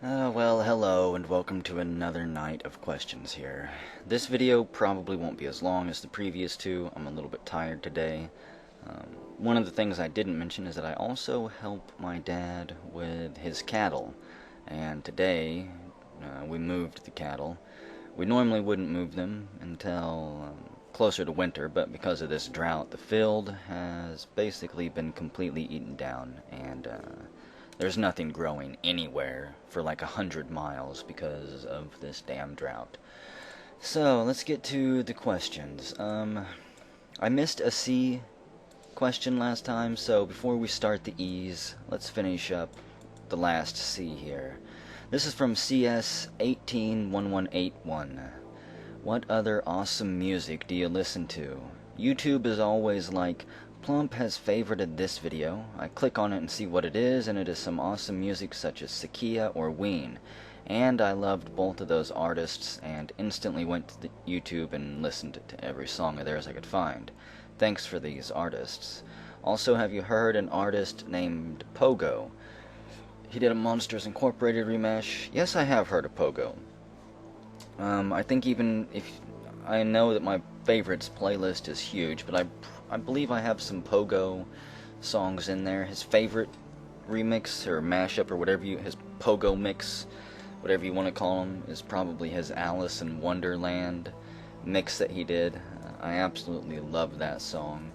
Well, hello and welcome to another night of questions here. This video probably won't be as long as the previous two. I'm a little bit tired today. One of the things I didn't mention is that I also help my dad with his cattle. And today, we moved the cattle. We normally wouldn't move them until closer to winter, but because of this drought, the field has basically been completely eaten down, and there's nothing growing anywhere for like 100 miles because of this damn drought. So, let's get to the questions. I missed a C question last time, so before we start the E's, let's finish up the last C here. This is from CS181181. What other awesome music do you listen to? YouTube is always like, Plump has favorited this video. I click on it and see what it is, and it is some awesome music such as Sakia or Ween. And I loved both of those artists and instantly went to YouTube and listened to every song of theirs I could find. Thanks for these artists. Also, have you heard an artist named Pogo? He did a Monsters Incorporated remesh. Yes, I have heard of Pogo. I think even if I know that my favorites playlist is huge, but I believe I have some Pogo songs in there. His favorite remix or mashup or whatever his Pogo mix, whatever you want to call him, is probably his Alice in Wonderland mix that he did. I absolutely love that song.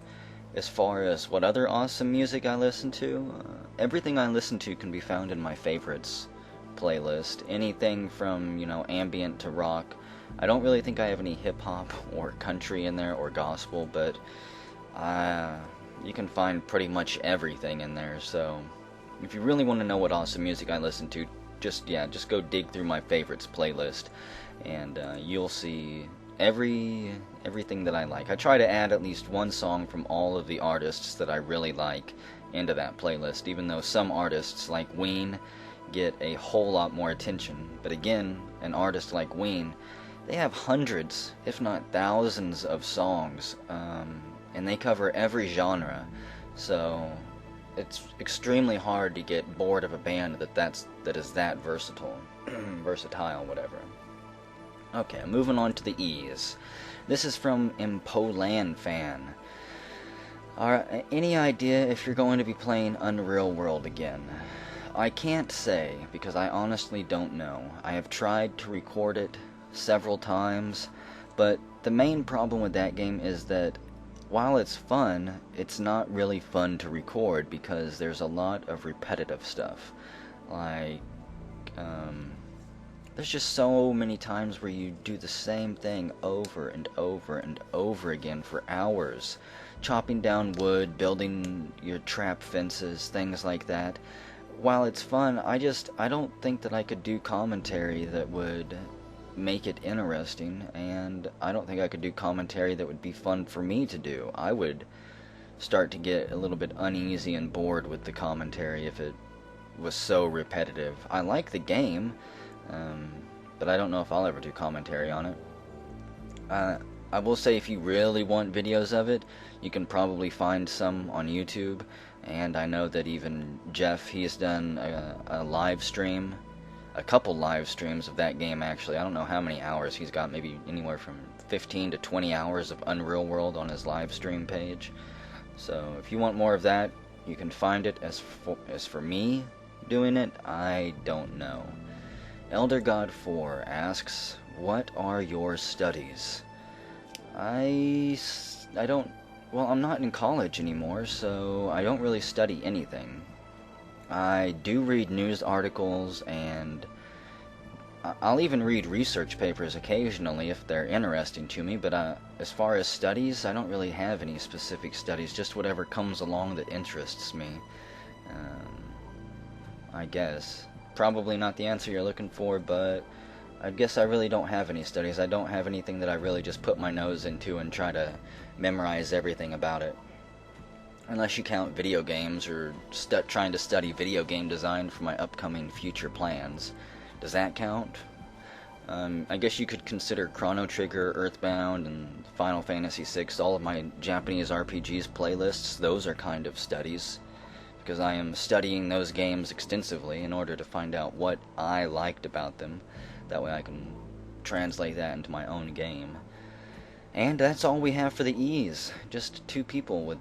As far as what other awesome music I listen to, everything I listen to can be found in my favorites playlist. Anything from, ambient to rock. I don't really think I have any hip-hop or country in there or gospel, but you can find pretty much everything in there. So if you really want to know what awesome music I listen to, just go dig through my favorites playlist, and you'll see everything that I like. I try to add at least one song from all of the artists that I really like into that playlist, even though some artists like Ween get a whole lot more attention. But again, an artist like Ween, they have hundreds, if not thousands, of songs, and they cover every genre, so it's extremely hard to get bored of a band that is that versatile, whatever. Okay, moving on to the E's. This is from Impoland Fan. Any idea if you're going to be playing Unreal World again? I can't say, because I honestly don't know. I have tried to record it several times, but the main problem with that game is that while it's fun, it's not really fun to record because there's a lot of repetitive stuff. Like, there's just so many times where you do the same thing over and over and over again for hours. Chopping down wood, building your trap fences, things like that. While it's fun, I don't think that I could do commentary that would make it interesting, and I don't think I could do commentary that would be fun for me to do. I would start to get a little bit uneasy and bored with the commentary if it was so repetitive. I like the game, but I don't know if I'll ever do commentary on it. I will say, if you really want videos of it, you can probably find some on YouTube, and I know that even Jeff, he's done a live stream, a couple live streams of that game actually. I don't know how many hours he's got, maybe anywhere from 15 to 20 hours of Unreal World on his live stream page. So if you want more of that, you can find it. As for me doing it, I don't know. Elder God 4 asks, what are your studies? I'm not in college anymore, so I don't really study anything. I do read news articles, and I'll even read research papers occasionally if they're interesting to me, but as far as studies, I don't really have any specific studies, just whatever comes along that interests me. I guess. Probably not the answer you're looking for, but I guess I really don't have any studies. I don't have anything that I really just put my nose into and try to memorize everything about it. Unless you count video games, or trying to study video game design for my upcoming future plans. Does that count? I guess you could consider Chrono Trigger, Earthbound, and Final Fantasy VI, all of my Japanese RPGs playlists. Those are kind of studies. because I am studying those games extensively in order to find out what I liked about them. That way I can translate that into my own game. And that's all we have for the E's. Just 2 people with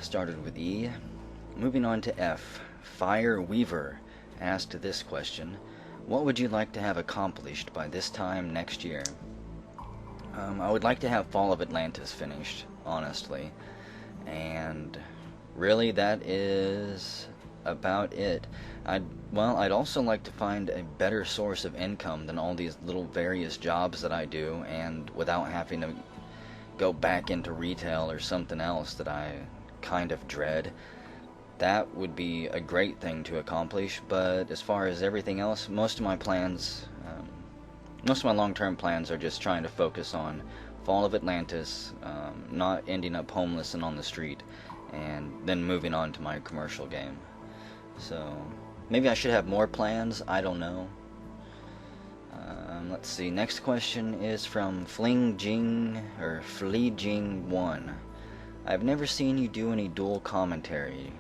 started with E. Moving on to F. Fire Weaver asked this question: what would you like to have accomplished by this time next year? I would like to have Fall of Atlantis finished, honestly. And really, that is about it. I'd also like to find a better source of income than all these little various jobs that I do, and without having to go back into retail or something else that I kind of dread. That would be a great thing to accomplish, but as far as everything else, most of my long-term plans are just trying to focus on Fall of Atlantis, not ending up homeless and on the street, and then moving on to my commercial game. So, maybe I should have more plans, I don't know. Let's see, next question is from Fleejing1. I've never seen you do any dual commentary.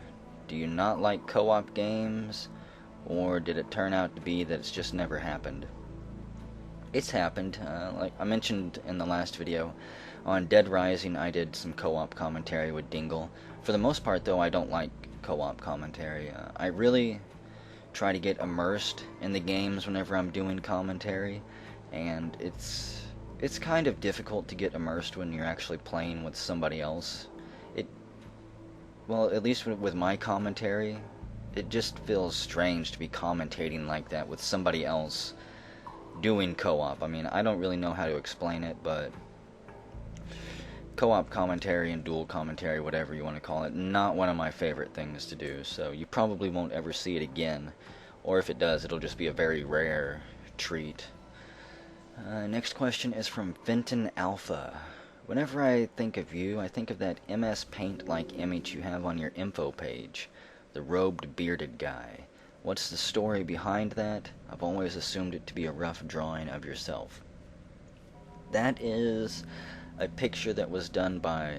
Do you not like co-op games, or did it turn out to be that it's just never happened? It's happened. Like I mentioned in the last video, on Dead Rising I did some co-op commentary with Dingle. For the most part though, I don't like co-op commentary. I really try to get immersed in the games whenever I'm doing commentary, and it's kind of difficult to get immersed when you're actually playing with somebody else. Well, at least with my commentary, it just feels strange to be commentating like that with somebody else doing co-op. I mean, I don't really know how to explain it, but co-op commentary and dual commentary, whatever you want to call it, not one of my favorite things to do, so you probably won't ever see it again, or if it does, it'll just be a very rare treat. Next question is from Fenton Alpha. Whenever I think of you, I think of that MS Paint-like image you have on your info page, the robed, bearded guy. What's the story behind that? I've always assumed it to be a rough drawing of yourself. That is a picture that was done by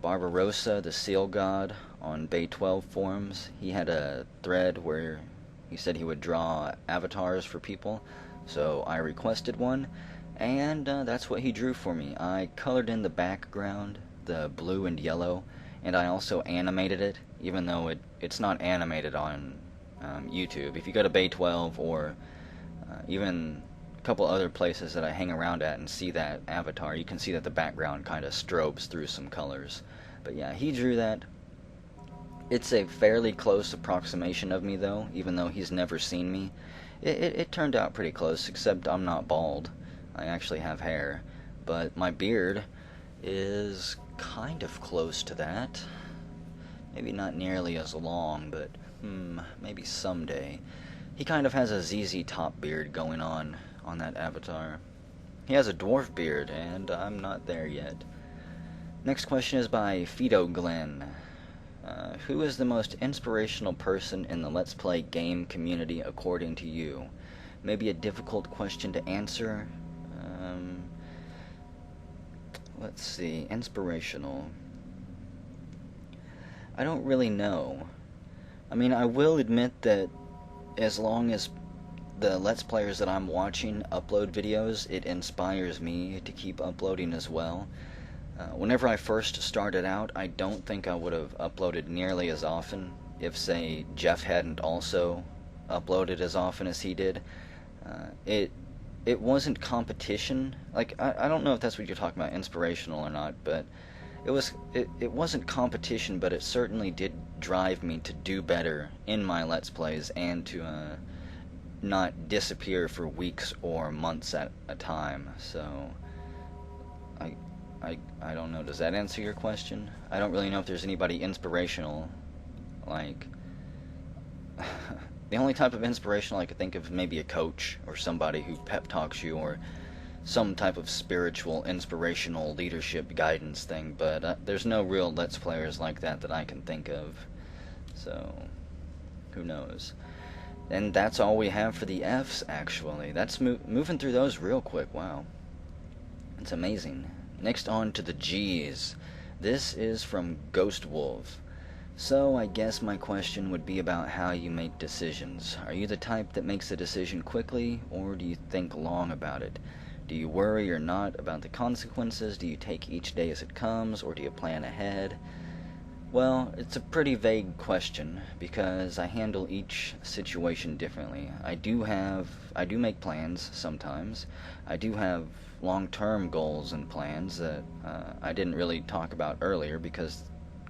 Barbarossa, the Seal God, on Bay 12 forums. He had a thread where he said he would draw avatars for people, so I requested one, and that's what he drew for me. I colored in the background, the blue and yellow, and I also animated it, even though it's not animated on YouTube. If you go to Bay 12 or even a couple other places that I hang around at and see that avatar, you can see that the background kind of strobes through some colors. But yeah, he drew that. It's a fairly close approximation of me, though, even though he's never seen me. It turned out pretty close, except I'm not bald. I actually have hair, but my beard is kind of close to that. Maybe not nearly as long, but maybe someday. He kind of has a ZZ Top beard going on that avatar. He has a dwarf beard, and I'm not there yet. Next question is by Fido Glenn. Who is the most inspirational person in the Let's Play game community according to you? Maybe a difficult question to answer. Let's see, inspirational. I don't really know. I mean, I will admit that as long as the Let's Players that I'm watching upload videos, it inspires me to keep uploading as well. Whenever I first started out, I don't think I would have uploaded nearly as often if, say, Jeff hadn't also uploaded as often as he did. It wasn't competition. Like, I don't know if that's what you're talking about, inspirational or not, but it wasn't competition, but it certainly did drive me to do better in my Let's Plays and to not disappear for weeks or months at a time. So I don't know. Does that answer your question? I don't really know if there's anybody inspirational. Like, the only type of inspirational I could think of is maybe a coach or somebody who pep talks you, or some type of spiritual, inspirational leadership guidance thing, but there's no real Let's Players like that I can think of. So, who knows? And that's all we have for the Fs, actually. That's moving through those real quick. Wow. It's amazing. Next on to the Gs. This is from Ghost Wolf. So I guess my question would be about how you make decisions. Are you the type that makes a decision quickly, or do you think long about it? Do you worry or not about the consequences? Do you take each day as it comes, or do you plan ahead? Well, it's a pretty vague question because I handle each situation differently. I do make plans sometimes. I do have long-term goals and plans that I didn't really talk about earlier because,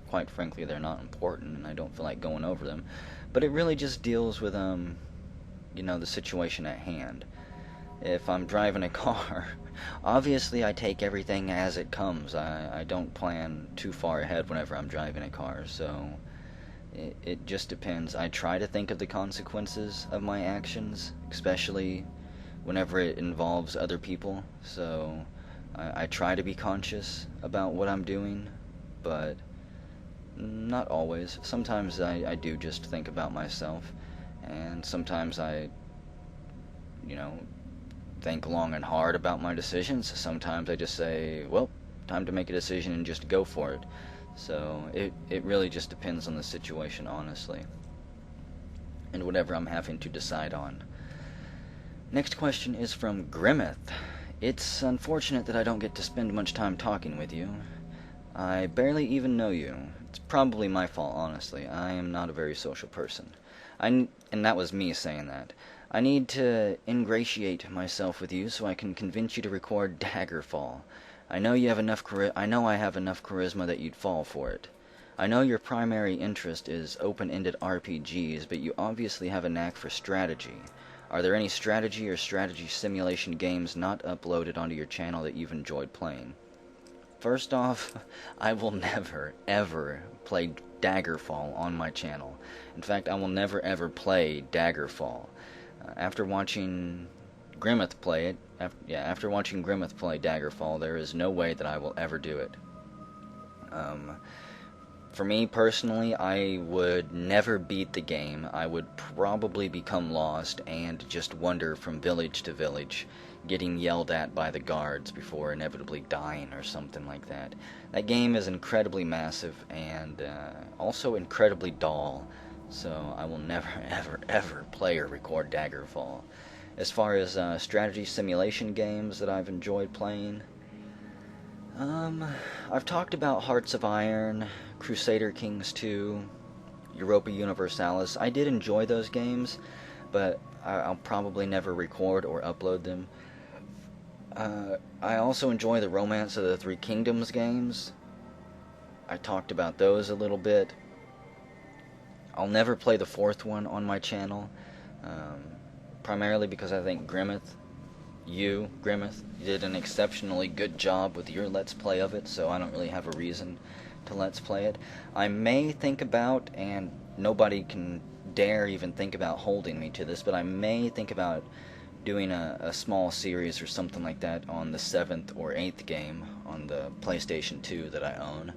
quite frankly, they're not important and I don't feel like going over them. But it really just deals with, the situation at hand. If I'm driving a car, obviously I take everything as it comes. I don't plan too far ahead whenever I'm driving a car, so it just depends. I try to think of the consequences of my actions, especially whenever it involves other people, so I try to be conscious about what I'm doing, but not always. Sometimes I do just think about myself, and sometimes I, think long and hard about my decisions. Sometimes I just say, well, time to make a decision and just go for it. So it really just depends on the situation, honestly, and whatever I'm having to decide on. Next question is from Grimmeth. It's unfortunate that I don't get to spend much time talking with you. I barely even know you. It's probably my fault, honestly. I am not a very social person. And that was me saying that. I need to ingratiate myself with you so I can convince you to record Daggerfall. I know I have enough charisma that you'd fall for it. I know your primary interest is open-ended RPGs, but you obviously have a knack for strategy. Are there any strategy or strategy simulation games not uploaded onto your channel that you've enjoyed playing? First off, I will never, ever play Daggerfall on my channel. In fact, I will never, ever play Daggerfall. After watching Grimmeth play Daggerfall, there is no way that I will ever do it. For me personally, I would never beat the game. I would probably become lost and just wander from village to village, getting yelled at by the guards before inevitably dying or something like that. That game is incredibly massive and also incredibly dull, so I will never, ever, ever play or record Daggerfall. As far as strategy simulation games that I've enjoyed playing, I've talked about Hearts of Iron, Crusader Kings 2, Europa Universalis. I did enjoy those games, but I'll probably never record or upload them. I also enjoy the Romance of the Three Kingdoms games. I talked about those a little bit. I'll never play the fourth one on my channel, primarily because I think Grimmeth, you did an exceptionally good job with your Let's Play of it, so I don't really have a reason to Let's Play it. I may think about, and nobody can dare even think about holding me to this, but I may think about doing a small series or something like that on the 7th or 8th game on the PlayStation 2 that I own.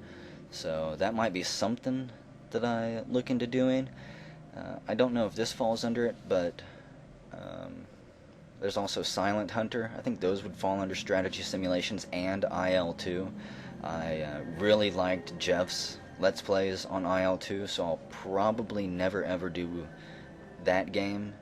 So that might be something that I look into doing. I don't know if this falls under it, but there's also Silent Hunter. I think those would fall under strategy simulations, and IL-2. I really liked Jeff's Let's Plays on IL-2, so I'll probably never ever do that game.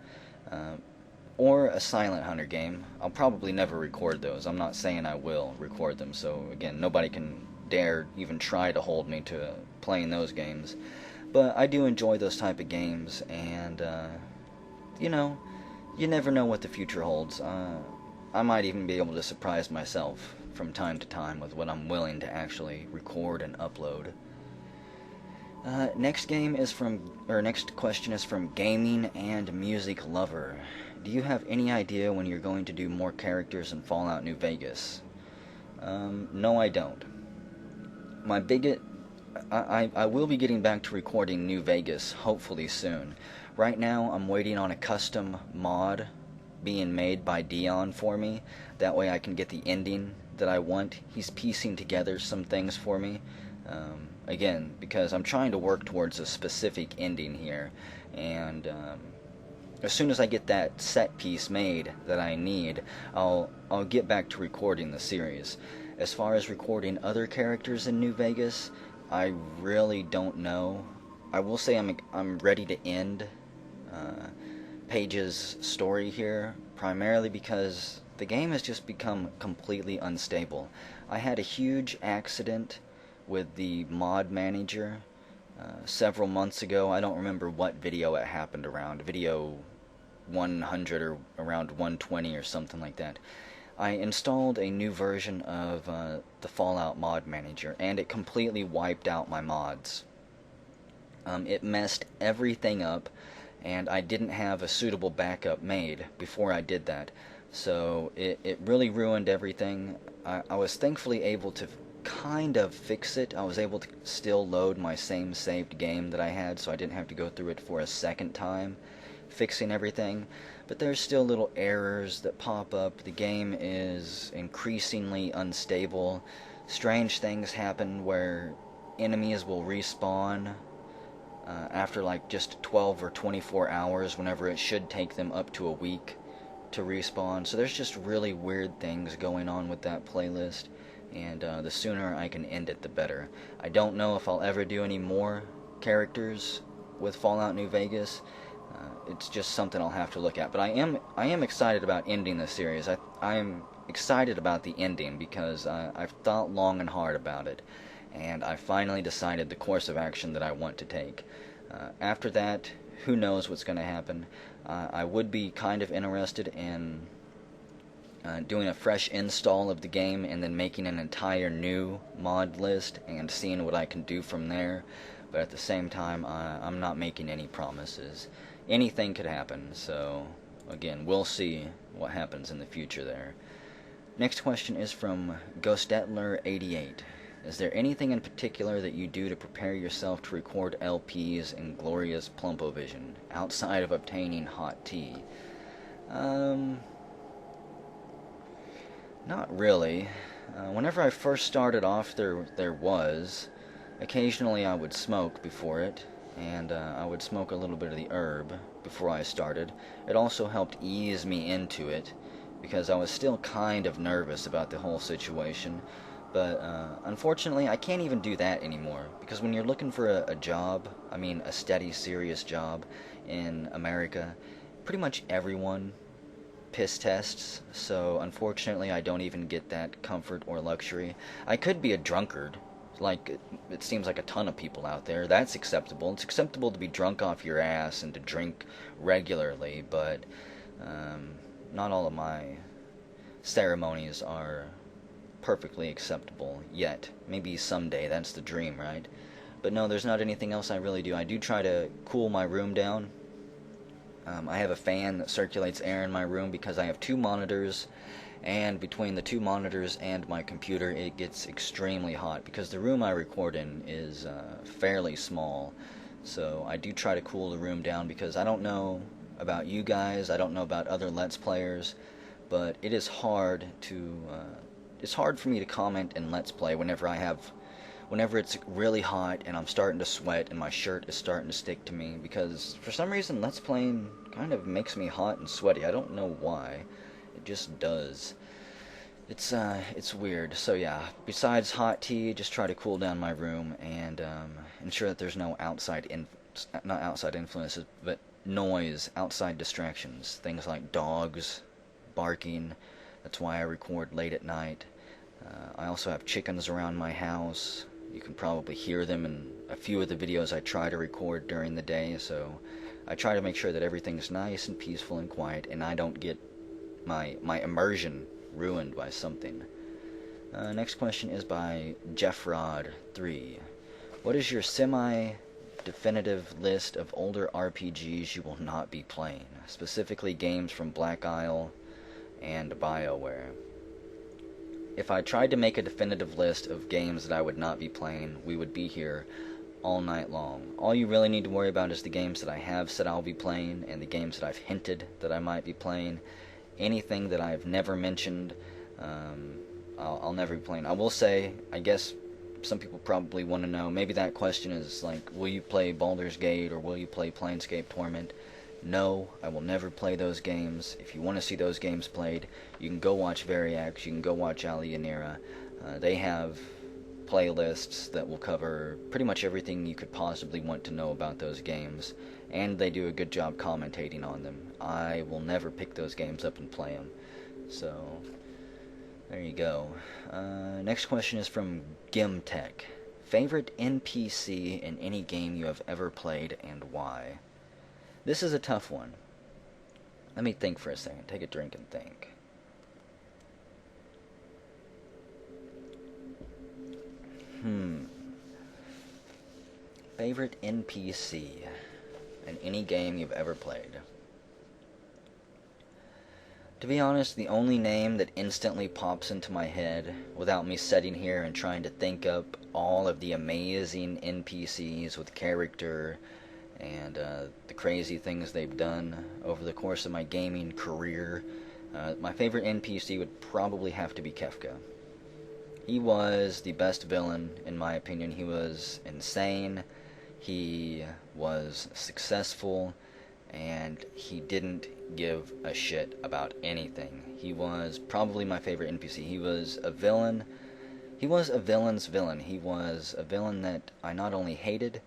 Or a Silent Hunter game. I'll probably never record those. I'm not saying I will record them, so again, nobody can dare even try to hold me to playing those games. But I do enjoy those type of games, and you never know what the future holds. I might even be able to surprise myself from time to time with what I'm willing to actually record and upload. Next question is from Gaming and Music Lover. Do you have any idea when you're going to do more characters in Fallout New Vegas? No, I don't. I will be getting back to recording New Vegas hopefully soon. Right now, I'm waiting on a custom mod being made by Dion for me. That way I can get the ending that I want. He's piecing together some things for me. Again, because I'm trying to work towards a specific ending here. And as soon as I get that set piece made that I need, I'll get back to recording the series. As far as recording other characters in New Vegas, I really don't know. I will say I'm ready to end uh, Paige's story here, primarily because the game has just become completely unstable. I had a huge accident with the mod manager several months ago. I don't remember what video it happened around. Video 100 or around 120 or something like that. I installed a new version of the Fallout mod manager, and it completely wiped out my mods. It messed everything up, and I didn't have a suitable backup made before I did that. So it really ruined everything. I was thankfully able to kind of fix it. I was able to still load my same saved game that I had, so I didn't have to go through it for a second time, fixing everything. But there's still little errors that pop up. The game is increasingly unstable. Strange things happen where enemies will respawn after like just 12 or 24 hours, whenever it should take them up to a week to respawn. So there's just really weird things going on with that playlist, and the sooner I can end it, the better. I don't know if I'll ever do any more characters with Fallout New Vegas. It's just something I'll have to look at. But I am excited about ending the series. I am excited about the ending because I've thought long and hard about it, and I finally decided the course of action that I want to take. After that, who knows what's going to happen. I would be kind of interested in doing a fresh install of the game and then making an entire new mod list and seeing what I can do from there. But at the same time, I'm not making any promises. Anything could happen, so again, we'll see what happens in the future there. Next question is from Ghostetler88. Is there anything in particular that you do to prepare yourself to record LPs in glorious Plumpovision, outside of obtaining hot tea? Not really. Whenever I first started off, there was. Occasionally I would smoke before it, and I would smoke a little bit of the herb before I started. It also helped ease me into it, because I was still kind of nervous about the whole situation. But unfortunately, I can't even do that anymore, because when you're looking for a job, I mean a steady, serious job in America, pretty much everyone piss tests, so unfortunately I don't even get that comfort or luxury. I could be a drunkard, like it seems like a ton of people out there. That's acceptable. It's acceptable to be drunk off your ass and to drink regularly, but not all of my ceremonies are perfectly acceptable yet. Maybe someday, that's the dream, right? But no, there's not anything else I really do. I do try to cool my room down. I have a fan that circulates air in my room because I have two monitors, and between the two monitors and my computer it gets extremely hot because the room I record in is fairly small. So I do try to cool the room down, because I don't know about you guys, I don't know about other Let's Players, but it is hard to it's hard for me to comment in Let's Play whenever it's really hot and I'm starting to sweat and my shirt is starting to stick to me, because for some reason Let's Playing kind of makes me hot and sweaty. I don't know why. It just does. It's weird. So yeah, besides hot tea, just try to cool down my room and ensure that there's no not outside influences, but noise, outside distractions, things like dogs barking. That's why I record late at night. I also have chickens around my house. You can probably hear them in a few of the videos I try to record during the day, so I try to make sure that everything's nice and peaceful and quiet, and I don't get my immersion ruined by something. Next question is by Jeffrod3. What is your semi-definitive list of older RPGs you will not be playing, specifically games from Black Isle and BioWare? If I tried to make a definitive list of games that I would not be playing, we would be here all night long. All you really need to worry about is the games that I have said I'll be playing, and the games that I've hinted that I might be playing. Anything that I've never mentioned, I'll never be playing. I will say, I guess some people probably want to know, maybe that question is like, will you play Baldur's Gate or will you play Planescape Torment? No, I will never play those games. If you want to see those games played, you can go watch Variax, you can go watch Alienera. They have playlists that will cover pretty much everything you could possibly want to know about those games, and they do a good job commentating on them. I will never pick those games up and play them. So, there you go. Next question is from Gimtech. Favorite NPC in any game you have ever played and why? This is a tough one. Let me think for a second. Take a drink and think. Favorite NPC in any game you've ever played? To be honest, the only name that instantly pops into my head, without me sitting here and trying to think up all of the amazing NPCs with character and the crazy things they've done over the course of my gaming career, my favorite NPC would probably have to be Kefka. He was the best villain, in my opinion. He was insane, he was successful, and he didn't give a shit about anything. He was probably my favorite NPC. He was a villain. He was a villain's villain. He was a villain that I not only hated,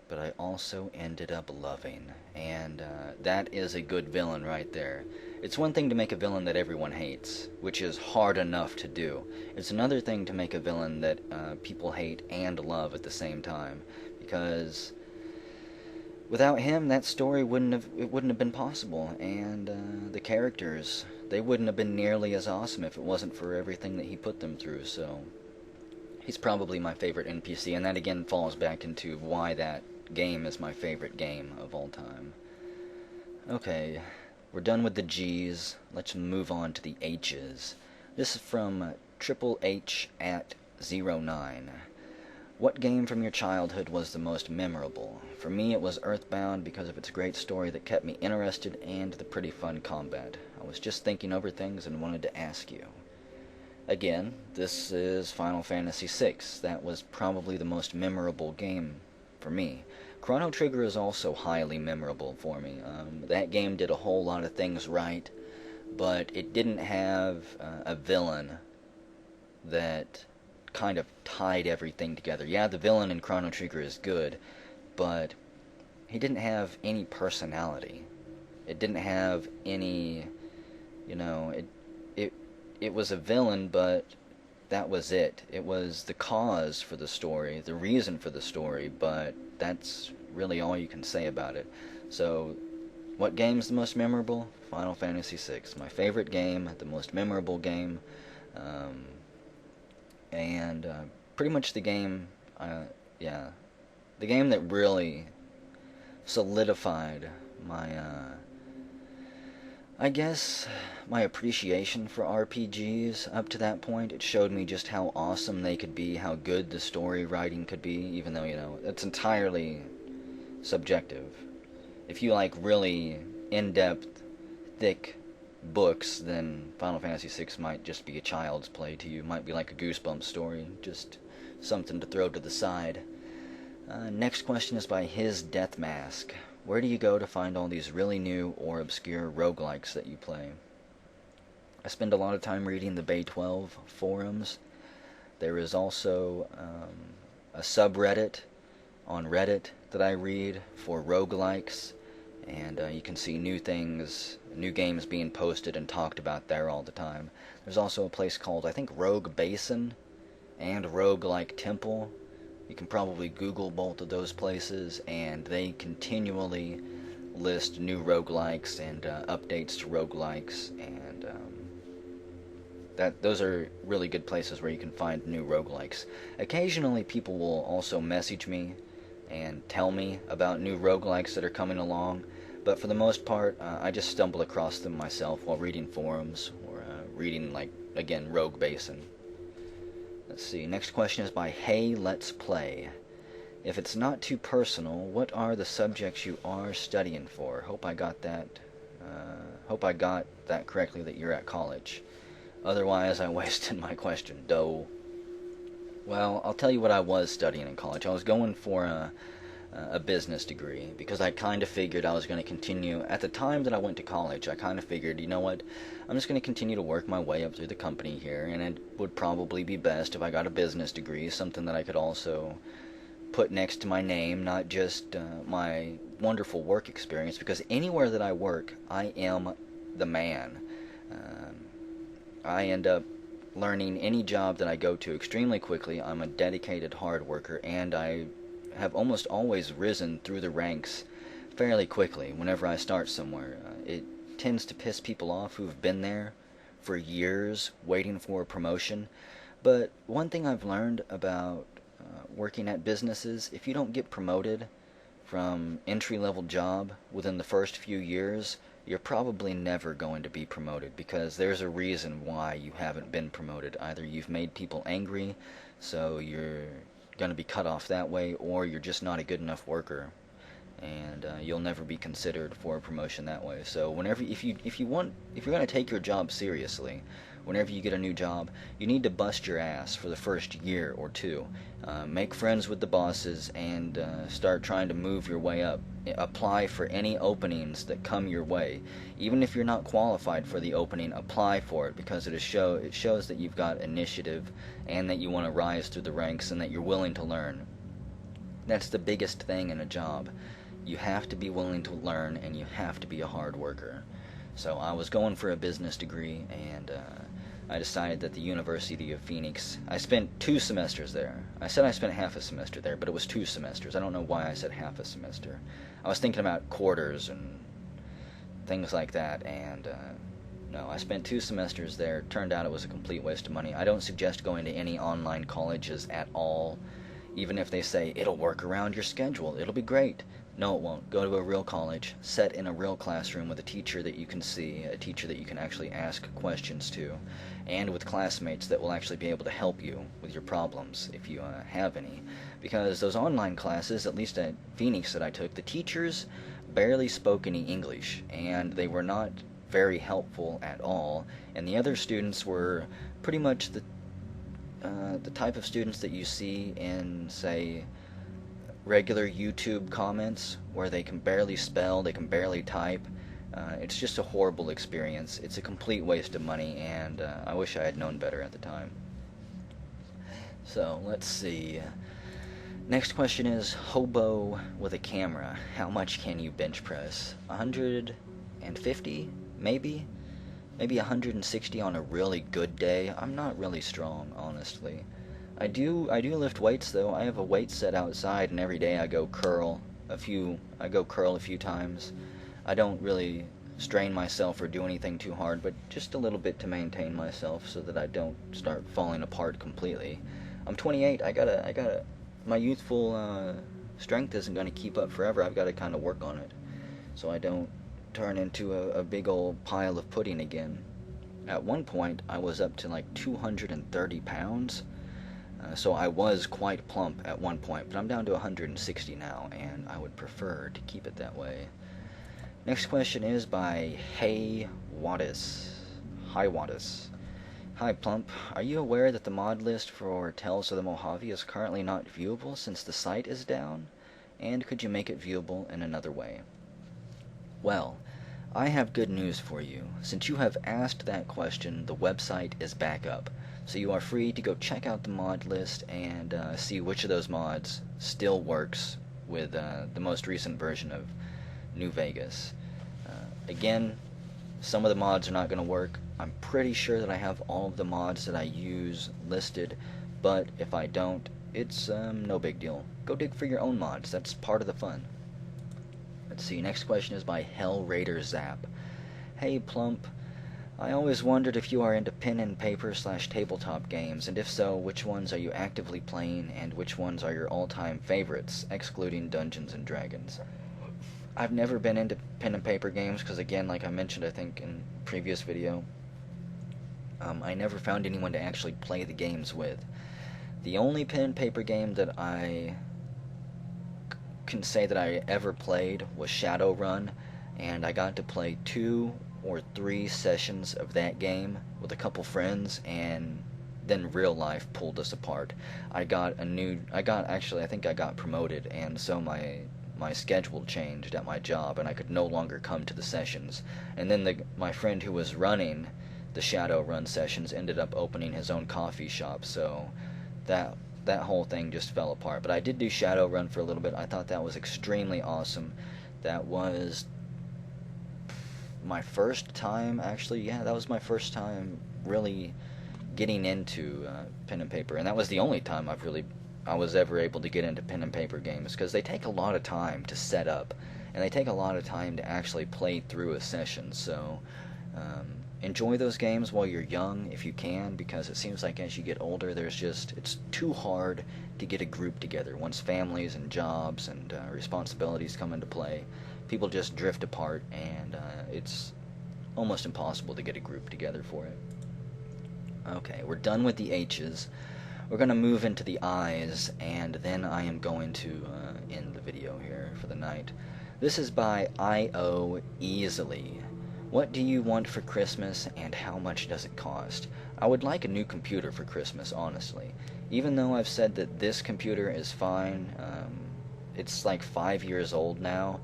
but I also ended up loving. And that is a good villain right there. It's one thing to make a villain that everyone hates, which is hard enough to do. It's another thing to make a villain that people hate and love at the same time, because without him, that story wouldn't have been possible, and the characters, they wouldn't have been nearly as awesome if it wasn't for everything that he put them through. So he's probably my favorite NPC, and that again falls back into why that game is my favorite game of all time. Okay, we're done with the G's. Let's move on to the H's. This is from Triple H at 09. What game from your childhood was the most memorable? For me, it was Earthbound because of its great story that kept me interested and the pretty fun combat. I was just thinking over things and wanted to ask you. Again, this is Final Fantasy VI. That was probably the most memorable game for me. Chrono Trigger is also highly memorable for me. That game did a whole lot of things right, but it didn't have a villain that kind of tied everything together. Yeah, the villain in Chrono Trigger is good, but he didn't have any personality. It didn't have any, it was a villain, but that was it. It was the cause for the story, the reason for the story, but that's really all you can say about it. So, what game's the most memorable? Final Fantasy VI. My favorite game, the most memorable game, and pretty much the game, the game that really solidified my, I guess, my appreciation for RPGs up to that point. It showed me just how awesome they could be, how good the story writing could be, even though, it's entirely subjective. If you like really in-depth, thick books, then Final Fantasy VI might just be a child's play to you. It might be like a Goosebumps story, just something to throw to the side. Next question is by His Death Mask. Where do you go to find all these really new or obscure roguelikes that you play? I spend a lot of time reading the Bay 12 forums. There is also a subreddit on Reddit that I read for roguelikes, and you can see new things, new games being posted and talked about there all the time. There's also a place called, I think, Rogue Basin and Roguelike Temple. You can probably Google both of those places, and they continually list new roguelikes and updates to roguelikes, and those are really good places where you can find new roguelikes. Occasionally people will also message me and tell me about new roguelikes that are coming along, but for the most part, I just stumble across them myself while reading forums, or reading, again, Rogue Basin. Let's see, next question is by Hey Let's Play. If it's not too personal, what are the subjects you are studying for? Hope I got that correctly, that you're at college. Otherwise, I wasted my question, dough. Well, I'll tell you what I was studying in college. I was going for a business degree, because I kind of figured I was going to continue. At the time that I went to college, I kind of figured, you know what, I'm just going to continue to work my way up through the company here, and it would probably be best if I got a business degree, something that I could also put next to my name, not just my wonderful work experience, because anywhere that I work, I am the man. I end up learning any job that I go to extremely quickly. I'm a dedicated hard worker, and I have almost always risen through the ranks fairly quickly whenever I start somewhere. It tends to piss people off who've been there for years waiting for a promotion, but one thing I've learned about working at businesses, if you don't get promoted from entry-level job within the first few years, you're probably never going to be promoted, because there's a reason why you haven't been promoted. Either you've made people angry, so you're going to be cut off that way, or you're just not a good enough worker, and you'll never be considered for a promotion that way. So whenever, if you're going to take your job seriously, whenever you get a new job, you need to bust your ass for the first year or two. Make friends with the bosses, and start trying to move your way up. Apply for any openings that come your way. Even if you're not qualified for the opening, apply for it, because it shows that you've got initiative, and that you want to rise through the ranks, and that you're willing to learn. That's the biggest thing in a job. You have to be willing to learn, and you have to be a hard worker. So I was going for a business degree, and I decided that the University of Phoenix, I spent 2 semesters there. I said I spent half a semester there, but it was 2 semesters. I don't know why I said half a semester. I was thinking about quarters and things like that, and no, I spent 2 semesters there. Turned out it was a complete waste of money. I don't suggest going to any online colleges at all, even if they say it'll work around your schedule, it'll be great. No, it won't. Go to a real college, set in a real classroom with a teacher that you can see, a teacher that you can actually ask questions to, and with classmates that will actually be able to help you with your problems, if you have any. Because those online classes, at least at Phoenix that I took, the teachers barely spoke any English, and they were not very helpful at all, and the other students were pretty much the type of students that you see in, say, regular YouTube comments, where they can barely spell, they can barely type. It's just a horrible experience. It's a complete waste of money, and I wish I had known better at the time. So, let's see. Next question is, hobo with a camera. How much can you bench press? 150? Maybe? Maybe 160 on a really good day. I'm not really strong, honestly. I do lift weights though. I have a weight set outside, and every day I go curl a few times. I don't really strain myself or do anything too hard, but just a little bit to maintain myself so that I don't start falling apart completely. I'm 28. My youthful strength isn't going to keep up forever. I've got to kind of work on it, so I don't turn into a big old pile of pudding again. At one point, I was up to like 230 pounds. So I was quite plump at one point, but I'm down to 160 now, and I would prefer to keep it that way. Next question is by Hey Wattis. Hi Wattis. Hi Plump, are you aware that the mod list for Tales of the Mojave is currently not viewable since the site is down? And could you make it viewable in another way? Well, I have good news for you. Since you have asked that question, the website is back up. So you are free to go check out the mod list and see which of those mods still works with the most recent version of New Vegas. Again, some of the mods are not going to work. I'm pretty sure that I have all of the mods that I use listed, but if I don't, it's no big deal. Go dig for your own mods. That's part of the fun. Let's see, next question is by Hell Raider Zap. Hey Plump, I always wondered if you are into pen and paper / tabletop games, and if so, which ones are you actively playing, and which ones are your all-time favorites, excluding Dungeons and Dragons? I've never been into pen and paper games, because again, like I mentioned I think in a previous video, I never found anyone to actually play the games with. The only pen and paper game that I can say that I ever played was Shadowrun, and I got to play 2 or 3 sessions of that game with a couple friends, and then real life pulled us apart. I think I got promoted, and so my schedule changed at my job, and I could no longer come to the sessions. And then my friend who was running the Shadowrun sessions ended up opening his own coffee shop, so that whole thing just fell apart. But I did do Shadowrun for a little bit. I thought that was extremely awesome. That was my first time, actually. Yeah, that was my first time really getting into pen and paper, and that was the only time I was ever able to get into pen and paper games, because they take a lot of time to set up, and they take a lot of time to actually play through a session. So enjoy those games while you're young if you can, because it seems like as you get older, it's too hard to get a group together. Once families and jobs and responsibilities come into play, people just drift apart, and it's almost impossible to get a group together for it. Okay, we're done with the H's. We're going to move into the I's, and then I am going to end the video here for the night. This is by I.O. Easily. What do you want for Christmas, and how much does it cost? I would like a new computer for Christmas, honestly. Even though I've said that this computer is fine, it's like 5 years old now.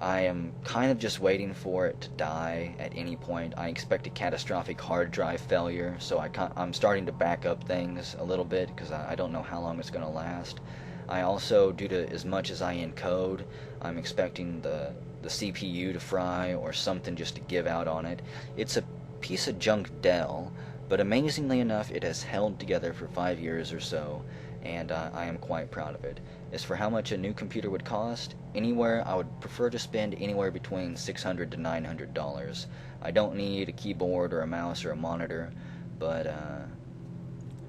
I am kind of just waiting for it to die at any point. I expect a catastrophic hard drive failure, so I'm starting to back up things a little bit, because I don't know how long it's going to last. I also, due to as much as I encode, I'm expecting the CPU to fry or something just to give out on it. It's a piece of junk Dell, but amazingly enough, it has held together for 5 years or so, and I am quite proud of it. As for how much a new computer would cost, I would prefer to spend anywhere between $600 to $900. I don't need a keyboard or a mouse or a monitor, but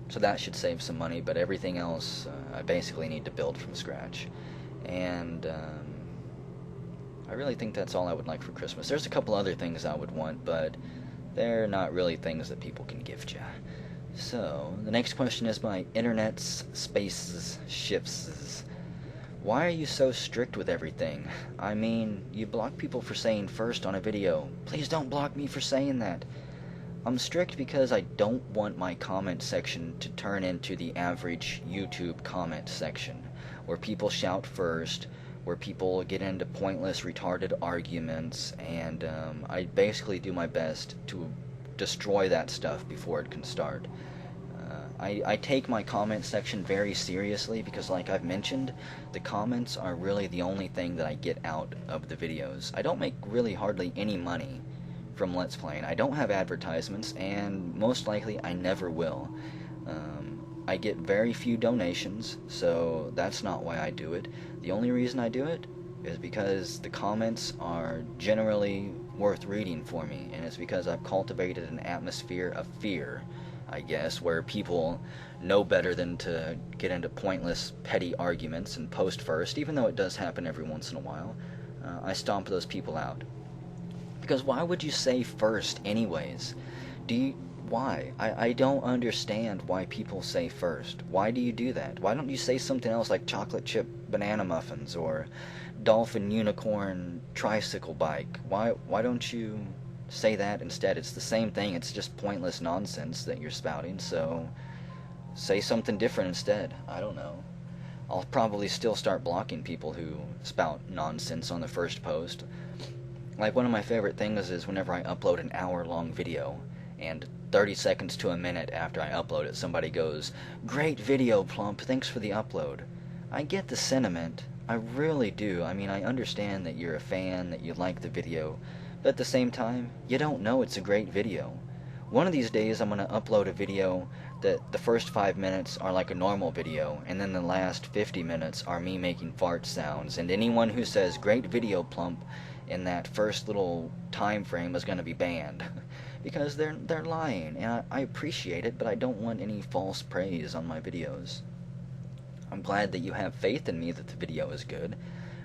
so that should save some money, but everything else I basically need to build from scratch. And I really think that's all I would like for Christmas. There's a couple other things I would want, but they're not really things that people can gift you. So, the next question is by Internet's Spaces Shifts. Why are you so strict with everything? I mean, you block people for saying first on a video. Please don't block me for saying that. I'm strict because I don't want my comment section to turn into the average YouTube comment section, where people shout first, where people get into pointless, retarded arguments, and I basically do my best to destroy that stuff before it can start. I take my comment section very seriously, because like I've mentioned, the comments are really the only thing that I get out of the videos. I don't make really hardly any money from Let's Playing. I don't have advertisements, and most likely I never will. I get very few donations, so that's not why I do it. The only reason I do it is because the comments are generally worth reading for me, and it's because I've cultivated an atmosphere of fear, I guess, where people know better than to get into pointless, petty arguments and post first, even though it does happen every once in a while. I stomp those people out. Because why would you say first anyways? Why? I don't understand why people say first. Why do you do that? Why don't you say something else like chocolate chip banana muffins or dolphin unicorn tricycle bike? Why don't you say that instead? It's the same thing. It's just pointless nonsense that you're spouting, so say something different instead. I don't know. I'll probably still start blocking people who spout nonsense on the first post. Like, one of my favorite things is whenever I upload an hour-long video, and 30 seconds to a minute after I upload it, somebody goes, "Great video, Plump, thanks for the upload." I get the sentiment. I really do. I mean, I understand that you're a fan, that you like the video, but at the same time, you don't know it's a great video. One of these days, I'm going to upload a video that the first 5 minutes are like a normal video, and then the last 50 minutes are me making fart sounds, and anyone who says, "Great video, Plump," in that first little time frame is going to be banned. Because they're lying, and I appreciate it, but I don't want any false praise on my videos. I'm glad that you have faith in me that the video is good,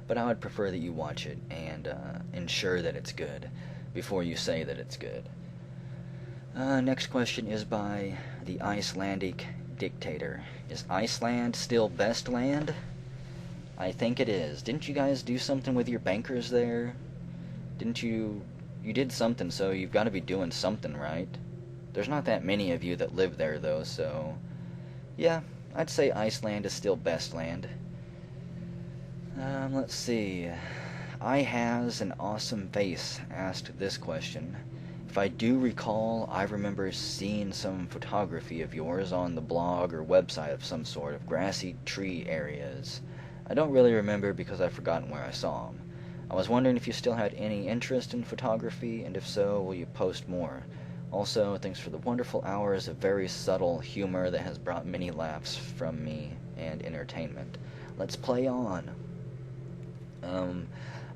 but I would prefer that you watch it and ensure that it's good before you say that it's good. Next question is by the Icelandic Dictator. Is Iceland still best land? I think it is. Didn't you guys do something with your bankers there? Didn't you... You did something, so you've got to be doing something, right? There's not that many of you that live there, though, so... yeah, I'd say Iceland is still best land. Let's see. I has an awesome face asked this question. If I do recall, I remember seeing some photography of yours on the blog or website of some sort of grassy tree areas. I don't really remember because I've forgotten where I saw them. I was wondering if you still had any interest in photography, and if so, will you post more? Also, thanks for the wonderful hours of very subtle humor that has brought many laughs from me and entertainment. Let's play on.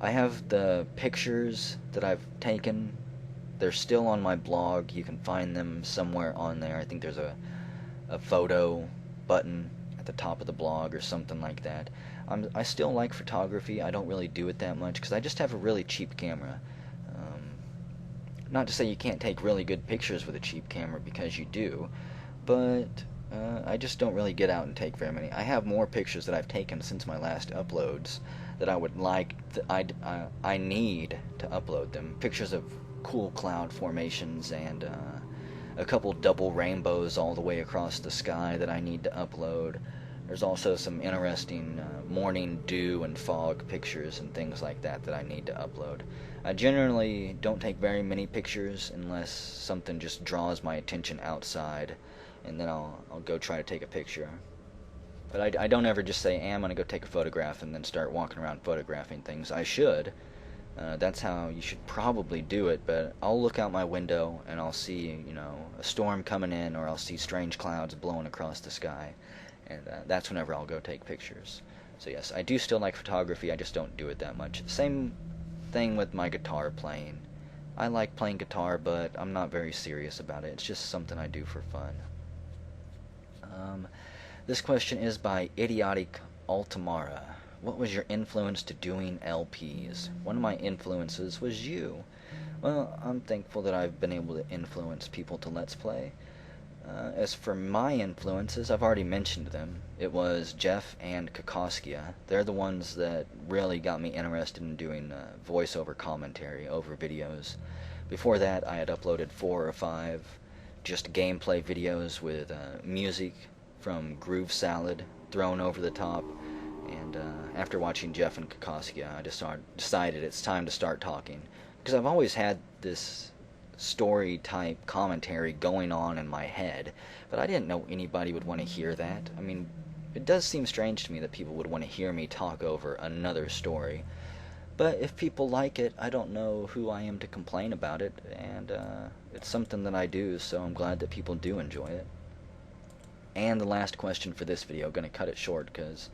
I have the pictures that I've taken. They're still on my blog. You can find them somewhere on there. I think there's a photo button at the top of the blog or something like that. I still like photography. I don't really do it that much because I just have a really cheap camera. Not to say you can't take really good pictures with a cheap camera, because you do, but I just don't really get out and take very many. I have more pictures that I've taken since my last uploads that I would like, I need to upload them. Pictures of cool cloud formations and a couple double rainbows all the way across the sky that I need to upload. There's also some interesting morning dew and fog pictures and things like that I need to upload. I generally don't take very many pictures unless something just draws my attention outside, and then I'll go try to take a picture. But I don't ever just say, I'm going to go take a photograph and then start walking around photographing things. I should. That's how you should probably do it, but I'll look out my window and I'll see, a storm coming in, or I'll see strange clouds blowing across the sky, and that's whenever I'll go take pictures. So yes, I do still like photography, I just don't do it that much. Same thing with my guitar playing. I like playing guitar, but I'm not very serious about it. It's just something I do for fun. This question is by Idiotic Altamara. What was your influence to doing LPs? One of my influences was you. Well, I'm thankful that I've been able to influence people to Let's Play. As for my influences, I've already mentioned them. It was Jeff and Kakoskia. They're the ones that really got me interested in doing voiceover commentary over videos. Before that, I had uploaded 4 or 5 just gameplay videos with music from Groove Salad thrown over the top. And after watching Jeff and Kakoskia, I decided it's time to start talking. Because I've always had this story-type commentary going on in my head, but I didn't know anybody would want to hear that. I mean, it does seem strange to me that people would want to hear me talk over another story. But if people like it, I don't know who I am to complain about it, and it's something that I do, so I'm glad that people do enjoy it. And the last question for this video, going to cut it short because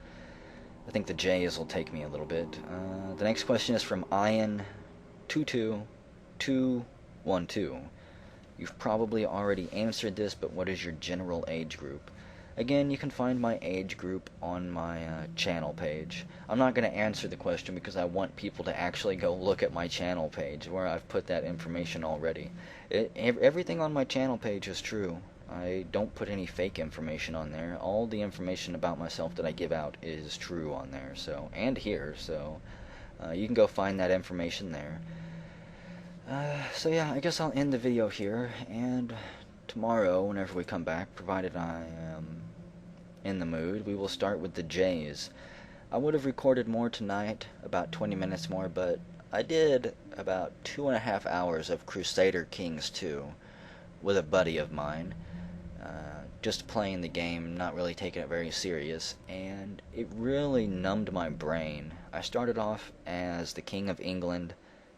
I think the J's will take me a little bit. The next question is from Ian22212. You've probably already answered this, but what is your general age group? Again, you can find my age group on my channel page. I'm not going to answer the question because I want people to actually go look at my channel page where I've put that information already. Everything on my channel page is true. I don't put any fake information on there. All the information about myself that I give out is true on there, and here, so you can go find that information there. So yeah, I guess I'll end the video here, and tomorrow, whenever we come back, provided I am in the mood, we will start with the J's. I would have recorded more tonight, about 20 minutes more, but I did about 2.5 hours of Crusader Kings 2 with a buddy of mine. Just playing the game, not really taking it very serious, and it really numbed my brain. I started off as the King of England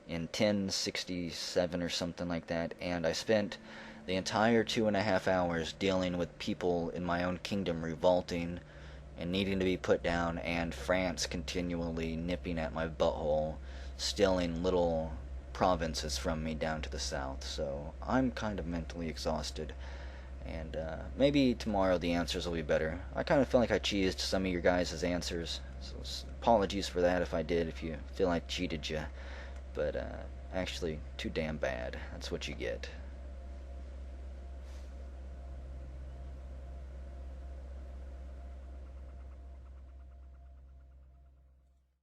in 1067 or something like that, and I spent the entire 2.5 hours dealing with people in my own kingdom revolting and needing to be put down, and France continually nipping at my butthole, stealing little provinces from me down to the south. So I'm kind of mentally exhausted. And maybe tomorrow the answers will be better. I kind of feel like I cheesed some of your guys' answers, so apologies for that if I did, if you feel I cheated you. But actually, too damn bad. That's what you get.